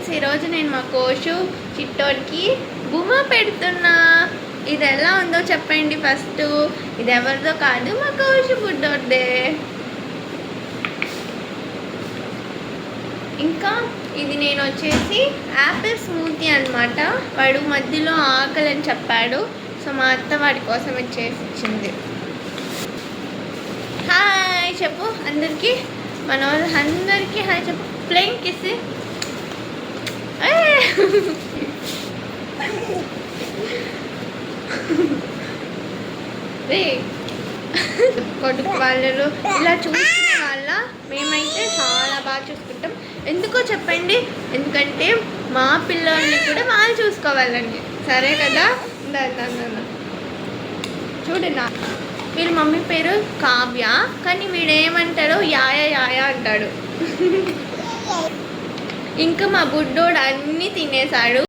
Friends, ఈరోజు నేను మా కోషు చిట్టోడికి బుమ్మ పెడుతున్నా. ఇది ఎలా ఉందో చెప్పండి ఫస్ట్. ఇది ఎవరిదో కాదు, మా కోషు బుడ్డోడ్దే. ఇంకా ఇది నేను వచ్చేసి యాపిల్ స్మూతీ అనమాట. వాడు మధ్యలో ఆకలి అని చెప్పాడు, సో మా అత్త వాడి కోసం చేసి ఇచ్చింది. హాయ్ చెప్పు అందరికీ, మన వాళ్ళందరికీ హాయ్ చెప్పు. Playing kiss. కొడుకు వాళ్ళు ఇలా చూసుకునే వాళ్ళ మేమైతే చాలా బాగా చూసుకుంటాం. ఎందుకో చెప్పండి, ఎందుకంటే మా పిల్లల్ని కూడా వాళ్ళు చూసుకోవాలండి, సరే కదా. చూడన్నా, వీళ్ళ మమ్మీ పేరు కావ్య, కానీ వీడేమంటాడో యాయ యాయ అంటాడు. ఇంకా మా బుడ్డోడు అన్నీ తినేసాడు.